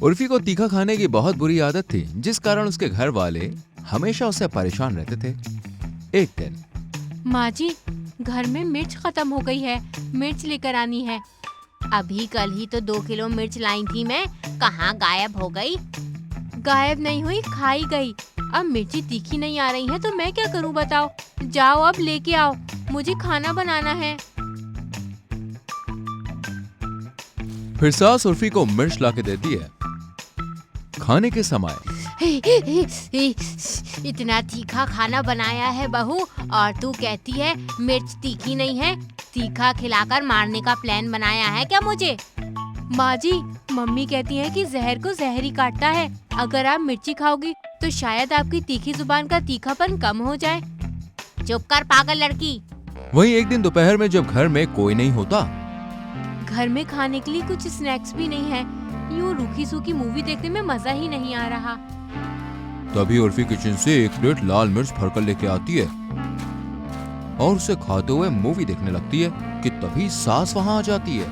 उर्फी को तीखा खाने की बहुत बुरी आदत थी, जिस कारण उसके घर वाले हमेशा उससे परेशान रहते थे। एक दिन माँ जी, घर में मिर्च खत्म हो गई है, मिर्च लेकर आनी है। अभी कल ही तो 2 किलो मिर्च लाई थी मैं, कहाँ गायब हो गई? गायब नहीं हुई, खाई गई। अब मिर्ची तीखी नहीं आ रही है तो मैं क्या करूँ बताओ? जाओ अब लेके आओ, मुझे खाना बनाना है। फिर सास उर्फी को मिर्च लाके देती है। खाने के समय इतना तीखा खाना बनाया है बहू, और तू कहती है मिर्च तीखी नहीं है। तीखा खिलाकर मारने का प्लान बनाया है क्या मुझे? माँ जी, मम्मी कहती है कि जहर को जहर ही काटता है। अगर आप मिर्ची खाओगी तो शायद आपकी तीखी जुबान का तीखापन कम हो जाए। चुप कर पागल लड़की। वहीं एक दिन दोपहर में जब घर में कोई नहीं होता, घर में खाने के लिए कुछ स्नैक्स भी नहीं है। यूँ रूखी सूखी मूवी देखने में मजा ही नहीं आ रहा। तभी उर्फी किचन से एक प्लेट लाल मिर्च भरकर लेके आती है और उसे खाते हुए मूवी देखने लगती है कि तभी सास वहाँ आ जाती है।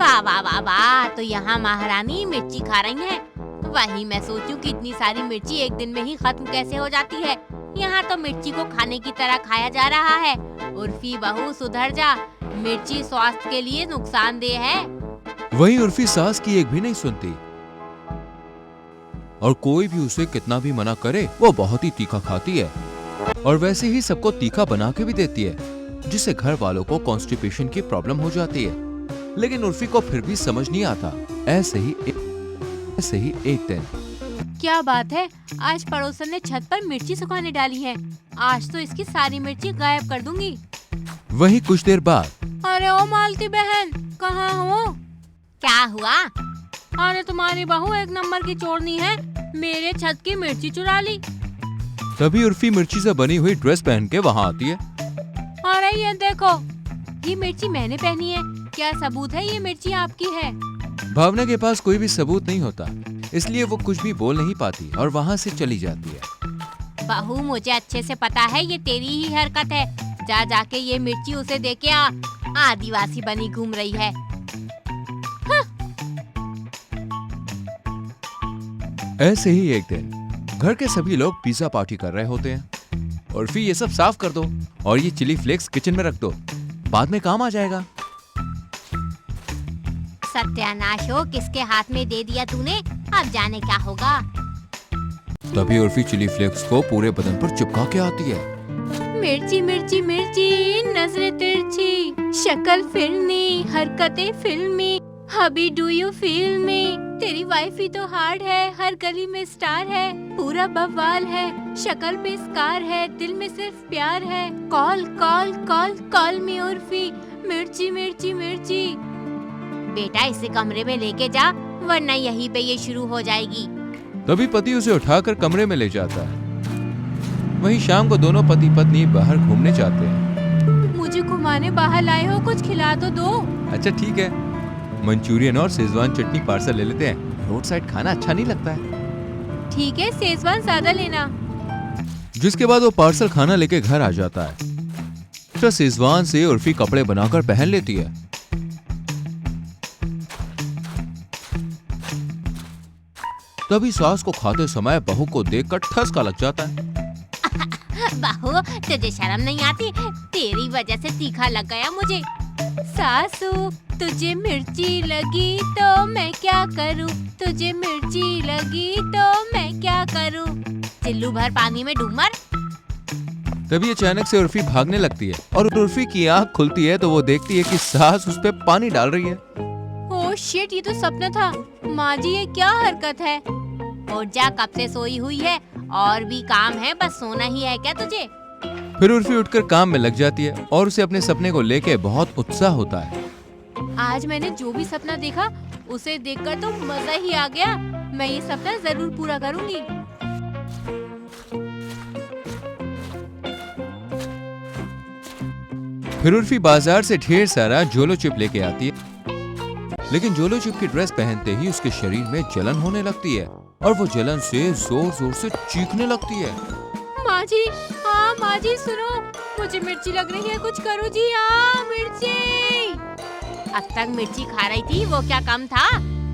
वाह वाह वाह वाह, तो यहाँ महारानी मिर्ची खा रही है। वही मैं सोचूं कि इतनी सारी मिर्ची एक दिन में ही खत्म कैसे हो जाती है। यहाँ तो मिर्ची को खाने की तरह खाया जा रहा है। उर्फी बहू सुधर जा, मिर्ची स्वास्थ्य के लिए नुकसानदेह है। वहीं उर्फी सास की एक भी नहीं सुनती और कोई भी उसे कितना भी मना करे वो बहुत ही तीखा खाती है और वैसे ही सबको तीखा बना के भी देती है, जिससे घर वालों को कॉन्स्टिपेशन की प्रॉब्लम हो जाती है। लेकिन उर्फी को फिर भी समझ नहीं आता। ऐसे ही एक दिन क्या बात है, आज पड़ोसन ने छत पर मिर्ची सुखाने डाली है। आज तो इसकी सारी मिर्ची गायब कर दूंगी। वहीं कुछ देर बाद अरे ओ मालती बहन, कहाँ हो? क्या हुआ? अरे तुम्हारी बहू एक नंबर की चोरनी है, मेरे छत की मिर्ची चुरा ली। तभी उर्फी मिर्ची से बनी हुई ड्रेस पहन के वहाँ आती है। अरे ये देखो, ये मिर्ची मैंने पहनी है। क्या सबूत है ये मिर्ची आपकी है? भावना के पास कोई भी सबूत नहीं होता, इसलिए वो कुछ भी बोल नहीं पाती और वहाँ से चली जाती है। बहू मुझे अच्छे से पता है ये तेरी ही हरकत है। जा जाके ये मिर्ची उसे दे के आ, आदिवासी बनी घूम रही है। ऐसे ही एक दिन घर के सभी लोग पिज्जा पार्टी कर रहे होते हैं। उर्फी ये सब साफ कर दो और ये चिली फ्लेक्स किचन में रख दो, बाद में काम आ जाएगा। सत्यानाश हो, किसके हाथ में दे दिया तूने? अब जाने क्या होगा। तभी उर्फी चिली फ्लेक्स को पूरे बदन पर चिपका के आती है। मिर्ची मिर्ची मिर्ची, नजरें तिरछी, शक्ल फिरनी, हरकतें फिल्मी, हबी डू यू फील मी? तेरी वाइफ ही तो हार्ड है, हर गली में स्टार है, पूरा बवाल है, शक्ल पे स्कार है, दिल में सिर्फ प्यार है। कॉल कॉल कॉल कॉल मी उर्फी, मिर्ची मिर्ची मिर्ची। बेटा इसे कमरे में लेके जा, वरना यहीं पे ये शुरू हो जाएगी। तभी पति उसे उठाकर कमरे में ले जाता है। वहीं शाम को दोनों पति पत्नी बाहर घूमने जाते हैं। मुझे घुमाने बाहर लाए हो, कुछ खिला तो दो। अच्छा ठीक है, मंचूरियन और शेजवान चटनी पार्सल ले लेते हैं। रोड साइड खाना अच्छा नहीं लगता है। ठीक है, शेजवान ज्यादा लेना। जिसके बाद वो पार्सल खाना लेके घर आ जाता है। तो शेजवान से उर्फी कपड़े बनाकर पहन लेती है। तभी सास को खाते समय बहू को देखकर ठसका लग जाता है। बहू तुझे शर्म नहीं आती? तेरी वजह से तीखा लग गया मुझे। सासू तुझे मिर्ची लगी तो मैं क्या करूं? तुझे मिर्ची लगी तो मैं क्या करूं? चिल्लू भर पानी में डूब मर। तभी अचानक से उर्फी भागने लगती है और उर्फी की आंख खुलती है तो वो देखती है कि सास उस पे पानी डाल रही है। ओह शिट, ये तो सपना था। माँ जी ये क्या हरकत है? उठ जा, कब से सोई हुई है, और भी काम है, बस सोना ही है क्या तुझे? फिर उर्फी उठकर काम में लग जाती है और उसे अपने सपने को लेके बहुत उत्साह होता है। आज मैंने जो भी सपना देखा उसे देखकर तो मजा ही आ गया। मैं ये सपना जरूर पूरा करूंगी। फिर उर्फी बाजार से ढेर सारा जोलो चिप लेके आती है, लेकिन जोलो चिप की ड्रेस पहनते ही उसके शरीर में जलन होने लगती है और वो जलन से जोर जोर से चीखने लगती है। माँ जी, हाँ माँ जी सुनो, मुझे मिर्ची लग रही है, कुछ करो जी। हाँ मिर्ची। अब तक मिर्ची खा रही थी, वो क्या कम था?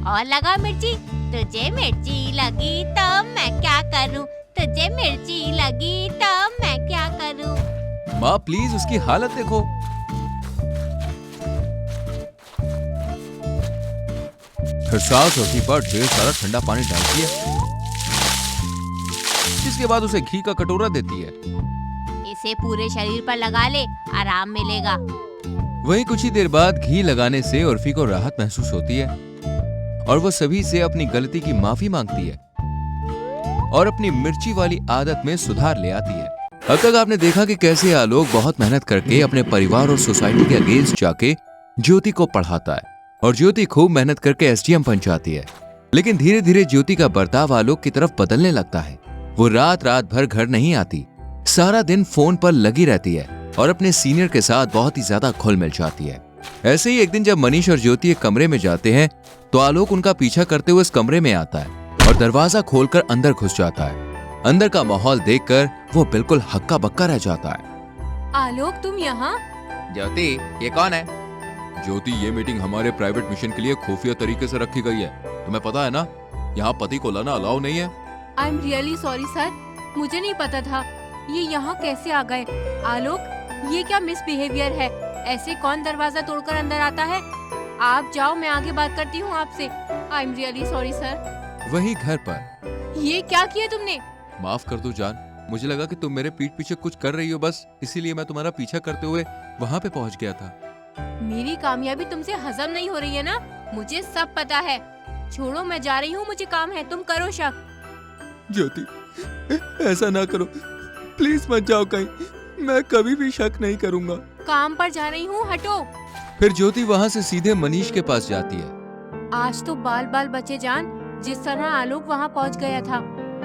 और लगा मिर्ची। तुझे मिर्ची लगी तो मैं क्या करूं, तुझे मिर्ची लगी तो मैं क्या करूं। माँ प्लीज उसकी हालत देखो। फिर सास रोटी पर ढेर सारा ठंडा पानी डालती है, जिसके बाद उसे घी का कटोरा देती है। इसे पूरे शरीर पर लगा ले, आराम मिलेगा। वहीं कुछ ही देर बाद घी लगाने से उर्फी को राहत महसूस होती है और वो सभी से अपनी गलती की माफी मांगती है और अपनी मिर्ची वाली आदत में सुधार ले आती है। अब तक आपने देखा कि कैसे आलोक बहुत मेहनत करके अपने परिवार और सोसाइटी के अगेंस्ट जाके ज्योति को पढ़ाता है और ज्योति खूब मेहनत करके एसडीएम बन जाती है। लेकिन धीरे धीरे ज्योति का बर्ताव आलोक की तरफ बदलने लगता है। वो रात रात भर घर नहीं आती, सारा दिन फोन पर लगी रहती है और अपने सीनियर के साथ बहुत ही ज्यादा घुल मिल जाती है। ऐसे ही एक दिन जब मनीष और ज्योति एक कमरे में जाते हैं तो आलोक उनका पीछा करते हुए इस कमरे में आता है और दरवाजा खोलकर अंदर घुस जाता है। अंदर का माहौल देखकर वो बिल्कुल हक्का बक्का रह जाता है। आलोक तुम यहाँ? ज्योति ये कौन है? ज्योति ये मीटिंग हमारे प्राइवेट मिशन के लिए खुफिया तरीके से रखी गई है, तुम्हें पता है ना, यहाँ पति को लाना अलाउ नहीं है। I am really sorry sir, मुझे नहीं पता था ये यहाँ कैसे आ गए। आलोक ये क्या मिसबिहेवियर है, ऐसे कौन दरवाजा तोड़कर अंदर आता है? आप जाओ, मैं आगे बात करती हूँ आपसे। I am really sorry sir. वही घर पर ये क्या किया तुमने? माफ कर दो जान, मुझे लगा कि तुम मेरे पीठ पीछे कुछ कर रही हो बस, इसीलिए मैं तुम्हारा पीछा करते हुए वहाँ पे पहुँच गया था। मेरी कामयाबी तुमसे हजम नहीं हो रही है ना, मुझे सब पता है। छोड़ो, मैं जा रही हूँ, मुझे काम है, तुम करो शक। ज्योति ऐसा ना करो, प्लीज मत जाओ कहीं, मैं कभी भी शक नहीं करूंगा। काम पर जा रही हूँ, हटो। फिर ज्योति वहाँ से सीधे मनीष के पास जाती है। आज तो बाल बाल बचे जान, जिस तरह आलोक वहाँ पहुँच गया था।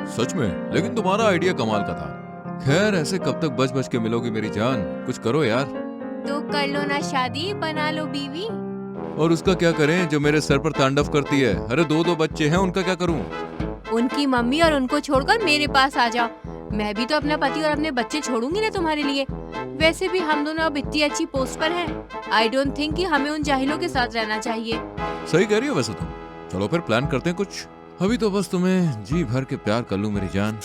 सच में? लेकिन तुम्हारा आइडिया कमाल का था। खैर ऐसे कब तक बच बच के मिलोगी मेरी जान, कुछ करो यार। तो कर लो ना शादी, बना लो बीवी। और उसका क्या करें जो मेरे सर पर तांडव करती है? अरे दो बच्चे हैं, उनका क्या करूं? उनकी मम्मी और उनको छोड़कर मेरे पास आ जाओ, मैं भी तो अपना पति और अपने बच्चे छोड़ूंगी ना तुम्हारे लिए। वैसे भी हम दोनों अब इतनी अच्छी पोस्ट पर हैं। आई डोंट थिंक कि हमें उन जाहिलों के साथ रहना चाहिए। सही कह रही हो वैसे तुम। चलो फिर प्लान करते हैं कुछ, अभी तो बस तुम्हें जी भर के प्यार कर लूं मेरी जान।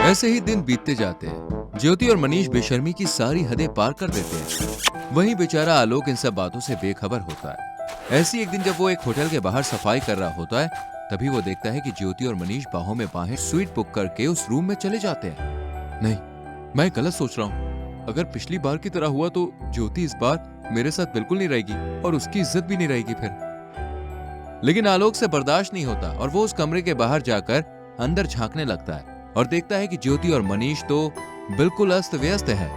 ऐसे ही दिन बीतते जाते हैं। ज्योति और मनीष बेशर्मी की सारी हदें पार कर देते हैं। वहीं बेचारा आलोक इन सब बातों से बेखबर होता है। ऐसी एक दिन जब वो एक होटल के बाहर सफाई कर रहा होता है, तभी वो देखता है कि ज्योति और मनीष बाहों में बाहें स्वीट बुक करके उस रूम में चले जाते हैं। नहीं, मैं गलत सोच रहा हूँ। अगर पिछली बार की तरह हुआ तो ज्योति इस बार मेरे साथ बिल्कुल नहीं रहेगी और उसकी इज्जत भी नहीं रहेगी फिर। लेकिन आलोक से बर्दाश्त नहीं होता और वो उस कमरे के बाहर जाकर अंदर झांकने लगता है और देखता है कि ज्योति और मनीष तो बिल्कुल अस्त व्यस्त है।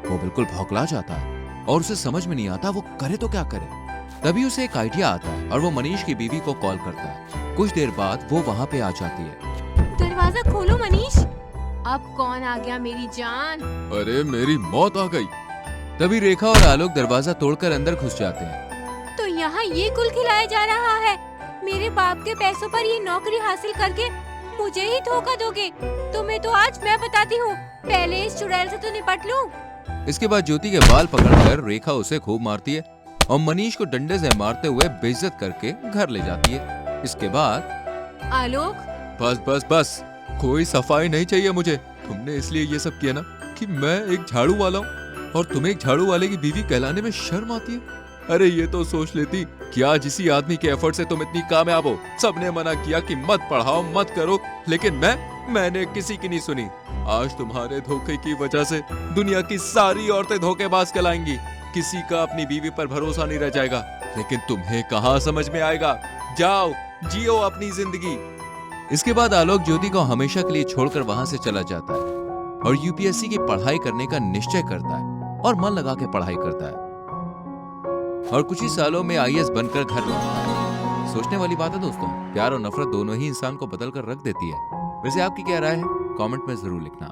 वो बिल्कुल भौंकला जाता है और उसे समझ में नहीं आता वो करे तो क्या करे। तभी उसे एक आइडिया आता है और वो मनीष की बीवी को कॉल करता है। कुछ देर बाद वो वहाँ पे आ जाती है। दरवाजा खोलो मनीष। अब कौन आ गया मेरी जान? अरे मेरी मौत आ गई। तभी रेखा और आलोक दरवाजा तोड़कर अंदर घुस जाते हैं। तो यहाँ ये कुल खिलाया जा रहा है? मेरे बाप के पैसों पर ये नौकरी हासिल करके मुझे ही धोखा दोगे? तुम्हें तो आज मैं बताती हूँ, पहले इस चुड़ैल से तो निपट लूं। इसके बाद ज्योति के बाल पकड़कर रेखा उसे खूब मारती है और मनीष को डंडे से मारते हुए बेइज्जत करके घर ले जाती है। इसके बाद आलोक, बस बस बस, कोई सफाई नहीं चाहिए मुझे। तुमने इसलिए ये सब किया ना कि मैं एक झाड़ू वाला हूँ और तुम्हें एक झाड़ू वाले की बीवी कहलाने में शर्म आती है। अरे ये तो सोच लेती कि आज इसी आदमी के एफर्ट से तुम इतनी कामयाब हो। सबने मना किया कि मत पढ़ाओ मत करो, लेकिन मैंने किसी की नहीं सुनी। आज तुम्हारे धोखे की वजह से दुनिया की सारी औरतें धोखेबाज कहलाएंगी। किसी का अपनी बीवी पर भरोसा नहीं रह जाएगा, लेकिन तुम्हें कहाँ समझ में आएगा। जाओ जियो अपनी जिंदगी। इसके बाद आलोक ज्योति को हमेशा के लिए छोड़कर वहां से चला जाता है और यूपीएससी की पढ़ाई करने का निश्चय करता है और मन लगा के पढ़ाई करता है और कुछ ही सालों में आईएएस बनकर घर लौटता है। सोचने वाली बात है दोस्तों, प्यार और नफरत दोनों ही इंसान को बदल कर रख देती है। वैसे आपकी क्या राय है? कमेंट में जरूर लिखना।